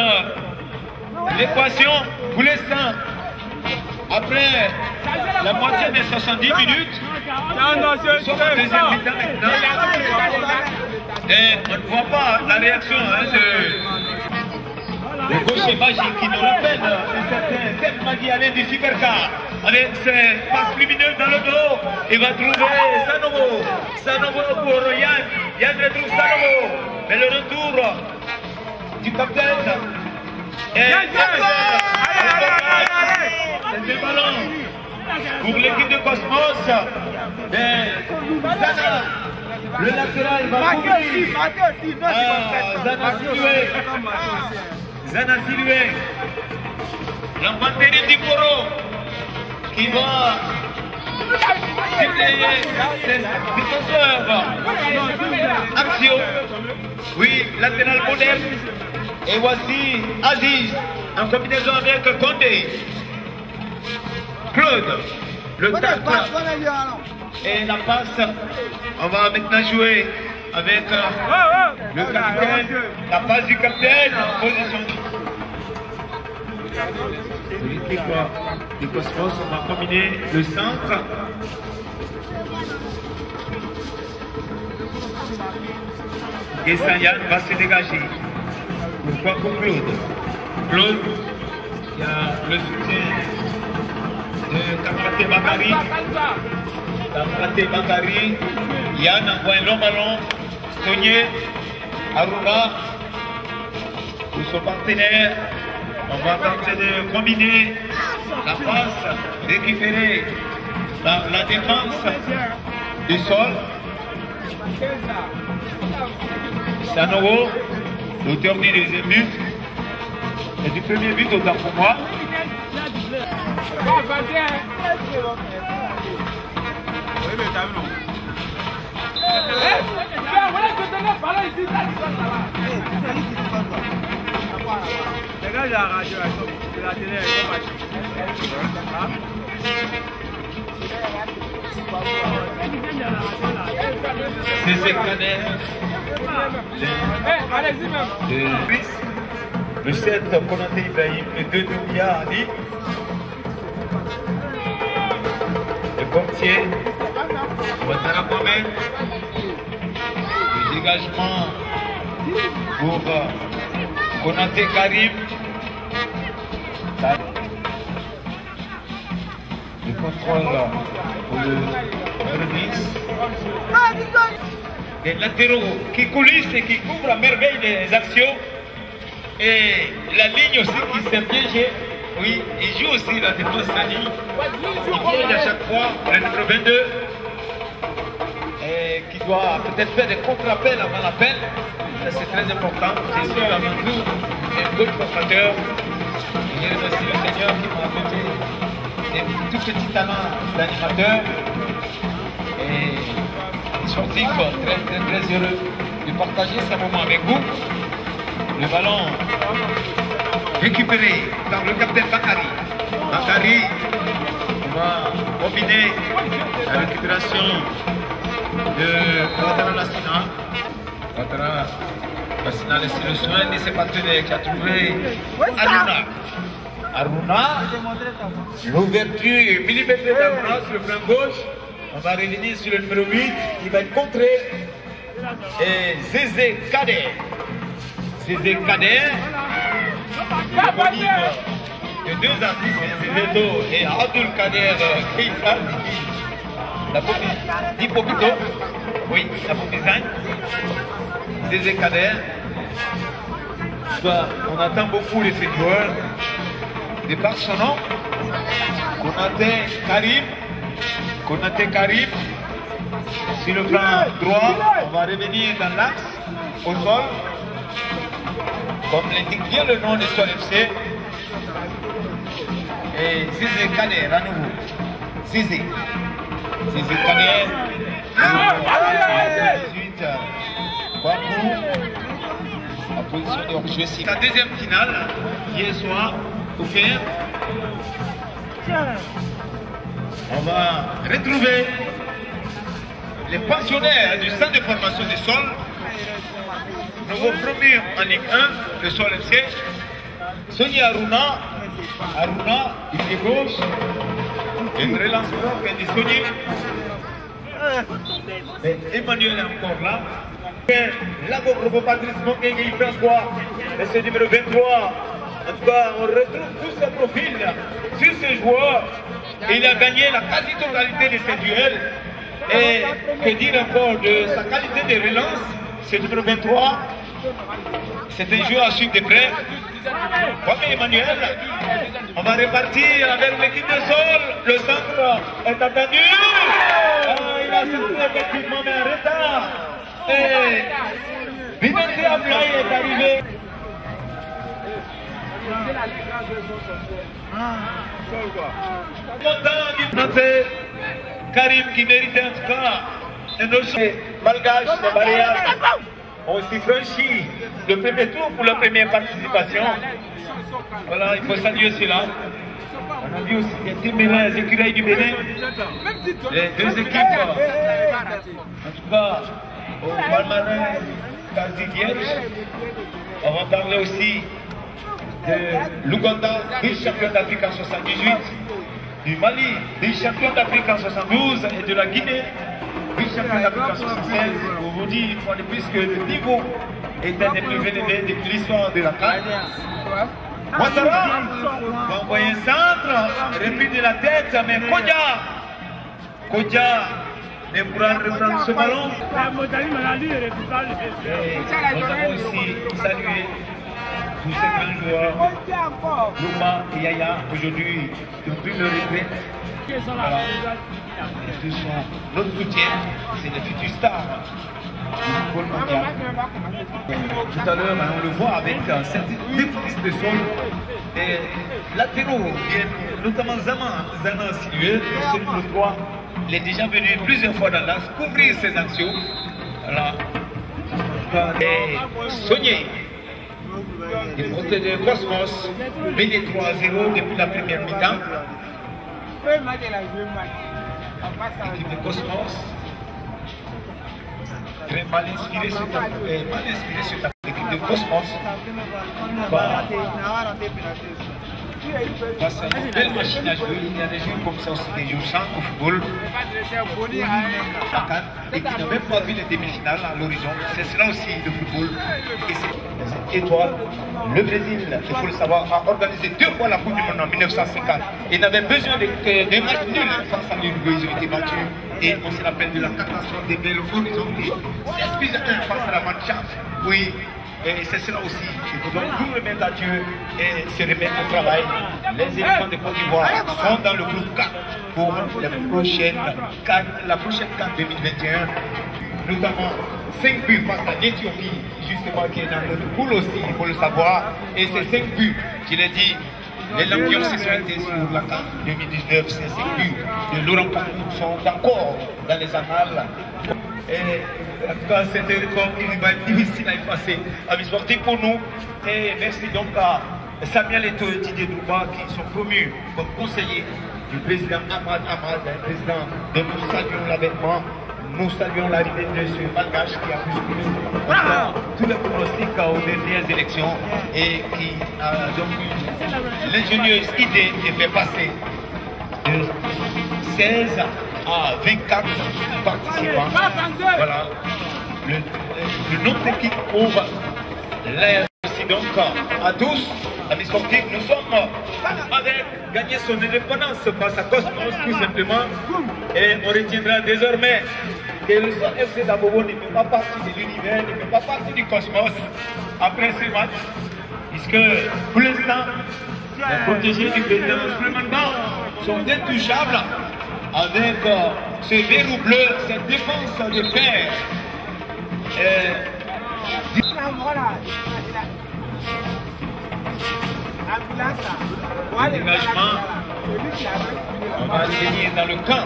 [SPEAKER 6] l'équation pour l'instant. Après la moitié des 70 minutes, nous sommes en deuxième mi-temps maintenant. Et on ne voit pas la réaction de gaucher magique qui nous rappelle un certain Seth Magui Alain du Supercar. Avec ses passes lumineuses dans le dos, il va trouver Sanogo pour Yann retrouve Sanogo. Mais le retour du capitaine et c'est des ballons pour l'équipe de Cosmos. Mais Zana, le latéral va courir. Zana Siloué, l'enfant terrible du Poro qui va suppléer ses défenseurs. Action, oui, latéral moderne. Et voici Aziz en combinaison avec Condé. Claude, le tacle et la passe. On va maintenant jouer avec le capitaine, la passe du capitaine en position. L'équipe du Cosmos, on va combiner le centre. Et Sayan va se dégager. Pourquoi pour Claude? Claude, il y a le soutien de Kamrate Bakari. Kamrate Bakari, Yann envoie un long ballon. Stonnier, Aruba, pour son partenaire. On va tenter de combiner la passe, récupérer la défense du sol. Sanogo, l'auteur du deuxième but et du premier but autant pour moi.
[SPEAKER 4] Dégage la radio, la télé,
[SPEAKER 6] C'est ces cadets de Suisse, le 7 Konaté Ibrahim, le 2 Doumbia Ali, le portier Ouattara Mohamed, le dégagement pour Konaté Karim, le contrôle pour le numéro 10. Des latéraux qui coulissent et qui couvrent à merveille les actions. Et la ligne aussi qui s'est piégée. Oui, il joue aussi la défense de la ligne. Il piège à chaque fois le numéro 22. Et qui doit peut-être faire des contre-appels avant l'appel. C'est très important. C'est sûr, avant tout, un bon formateur. Je remercie le Seigneur qui m'a donné des tout petits talents d'animateur. Et sportif, très heureux de partager ce moment avec vous. Le ballon récupéré par le capitaine Bakari. Bakari va combiner la récupération de Ouattara Lassina. Ouattara Lassina a laissé le soin de ses partenaires qui a trouvé Aruna. Aruna, l'ouverture millimétrée d'Aruna sur le flanc gauche. On va revenir sur le numéro 8, il va être contré. Et Zézé Kader. Zézé Kader, de deux artistes, Zedo et Abdul Kader Keita, Di Poquito, oui, la pop design, Zézé Kader. On attend beaucoup de ces joueurs, de par son nom, Konaté Karim, sur le plan droit, on va revenir dans l'axe, au sol, comme l'indique bien le nom de Sol FC, et Zézé Kader à nouveau, Zézé Kader, 18, Bakou, en position de hors-jeu. C'est la deuxième finale, hier soir, au Caire. On va retrouver les pensionnaires du centre de formation des sols. Nouveau premier en Ligue 1, le Sol FC. Sony Aruna, il est gauche. Une relancement qui est Sony. Et Emmanuel est encore là. L'abo Patrice Mongué, il fait quoi? Et c'est numéro 23. En tout cas, on retrouve tout ce profil sur ce joueur. Il a gagné la quasi-totalité de ses duels. Et que dire encore de sa qualité de relance? C'est numéro 23. C'est un joueur à suivre de près. Ok Emmanuel, on va repartir avec l'équipe de sol. Le centre est attendu. Il a surtout effectivement mais en retard. Et Binete Ablaï est arrivé. Karim qui méritait en tout cas un autre malgache de Baléares ont aussi franchi le premier tour pour la première participation. Voilà, il faut saluer cela. On a vu aussi les Téméraires, les écureuils du Bénin, les deux équipes, en tout cas au palmarès Kazidiège. On va parler aussi de l'Ouganda, vice-champion d'Afrique en 78, du Mali, vice-champion d'Afrique en 72 et de la Guinée, vice-champion d'Afrique en 76. On vous dit une fois de plus que le niveau est un des plus élevés depuis l'histoire de la CAN. Ouattara va envoyer un centre, repris de la tête, mais Kodja ne pourra reprendre ce ballon. Nous avons aussi salué tous ces grands joueurs, Louma et Yaya, aujourd'hui, ils ont pris leur retraite. Voilà. Et tous sont notre soutien, c'est les futurs stars du football mondial. Tout à l'heure, on le voit avec certaines défenses de sol et latéraux, notamment Zana Silué, celui de 3. Il est déjà venu plusieurs fois dans l'as couvrir ses actions. Voilà. Et Sogné, il protège Cosmos, mené 3-0 depuis la première mi-temps. L'équipe de Cosmos, très mal inspiré sur l'équipe de Cosmos. Face à une belle machine à jouer, il y a des jours comme ça aussi, des jours sans au football. Et qui n'ont même pas vu les demi-finales à l'horizon. C'est cela aussi le football. Et cette étoile, le Brésil, il faut le savoir, a organisé 2 fois la Coupe du Monde en 1950. Et n'avait besoin de matchs nuls face à l'Uruguay, ils ont été battus. Et on se rappelle de la catastrophe des Belles Horizons. 16-1 face à la Mannschaft. Oui. Et c'est cela aussi, il faut donc tout remettre à Dieu et se remettre au travail. Les éléphants de Côte d'Ivoire sont dans le groupe 4 pour la prochaine CAN 2021. Notamment 5 buts face à l'Éthiopie, justement qui est dans notre poule aussi, il faut le savoir. Et ces 5 buts, je l'ai dit, les lampions se sont été sur la CAN 2019, ces 5 buts de Laurent Pacout sont encore dans les annales. Et en tout cas, c'était comme il va être difficile à y passer. Amis sportifs pour nous. Et merci donc à Samuel Eto'o et Didier Douba qui sont promus comme conseillers du président Ahmad, un président dont nous saluons l'avènement. Nous saluons l'arrivée de ce Malgache qui a pu tous les pronostics aux dernières élections et qui a donc eu l'ingénieuse idée de faire passer de 16 à 24 participants. Voilà. Le nombre d'équipes ouvre l'air aussi donc à tous. amis sportifs, nous sommes avec gagner son indépendance face à Cosmos tout simplement. Et on retiendra désormais que le FC d'Abobo ne fait pas partie de l'univers, ne fait pas partie du Cosmos après ce match. Puisque pour l'instant, les protégés du président Souleymane Ba sont intouchables avec ce verrou bleu, cette défense de fer. L'engagement, on va gagner dans le camp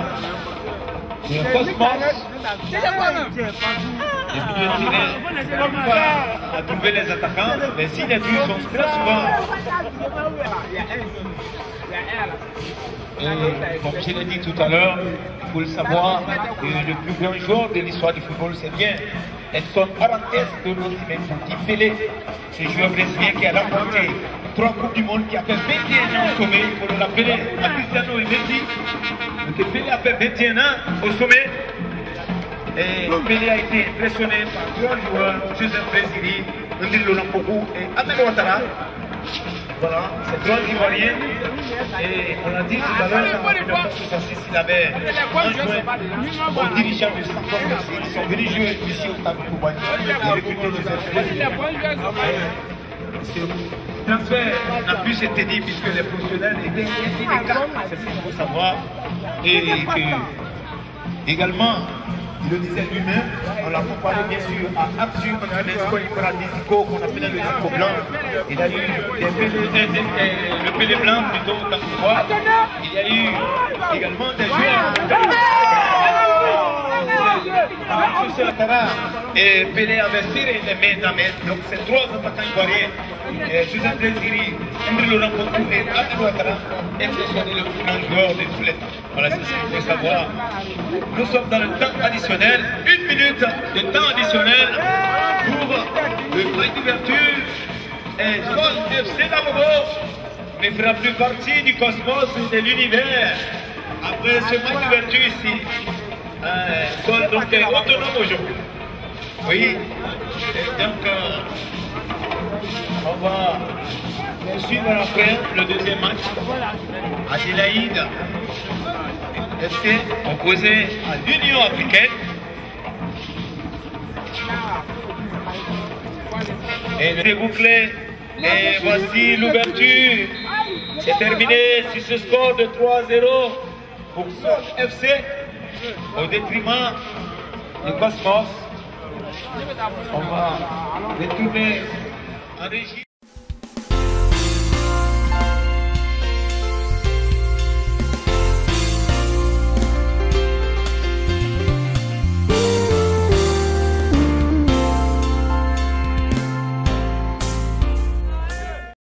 [SPEAKER 6] de Cosmos. À trouver les attaquants, mais si les buts sont très souvent. Et comme je l'ai dit tout à l'heure, il faut le savoir, le plus grand joueur de l'histoire du football, c'est bien Edson Arantes de Nascimento Pelé, ce joueur brésilien qui a remporté 3 Coupes du Monde, qui a fait 21 ans au sommet, il faut le rappeler à Cristiano et Messi. Donc Pelé a fait 21 ans au sommet. Et Pelé a été impressionné par 3 joueurs, Joseph Brézili, Ndil Lolampoku et Ahmed Ouattara. Voilà, ces 3 Ivoiriens. Et on l'a dit tout à l'heure, en 1966, il avait rejoint aux dirigeants de Santos FC qui sont venus jouer ici au stade de Koubani. Il a recruté Joseph Brézili. Ce transfert n'a plus été dit puisque les professionnels étaient inégaux, c'est ce qu'il faut savoir. Et que, également, il le disait lui-même, on l'a comparé bien sûr à Absu, Paradisico, qu'on appelait le Zico blanc. Il y a eu le Pelé blanc plutôt dans le droit. Il y a eu également des joueurs. Et Pelé avait serré les mains d'Ahmed. Donc ces 3 attaquants ivoiriens, Joseph Brézili, Ndil Lolampoku et Ahmed Ouattara, impressionné le plus grand joueur de tous les temps. Voilà, c'est ce qu'il faut savoir. Nous sommes dans le temps additionnel, 1 minute de temps additionnel pour le point d'ouverture. Et Sol FC d'Abobo ne fera plus partie du Cosmos et de l'univers. Après ce match d'ouverture ici, Sol donc est autonome aujourd'hui. Oui, et donc on va suivre après le deuxième match. Adélaïde FC opposé à l'Union africaine. Et le bouclé. Et voici l'ouverture. C'est terminé sur ce score de 3-0 pour Sol FC au détriment du Cosmos. On va retourner en régie.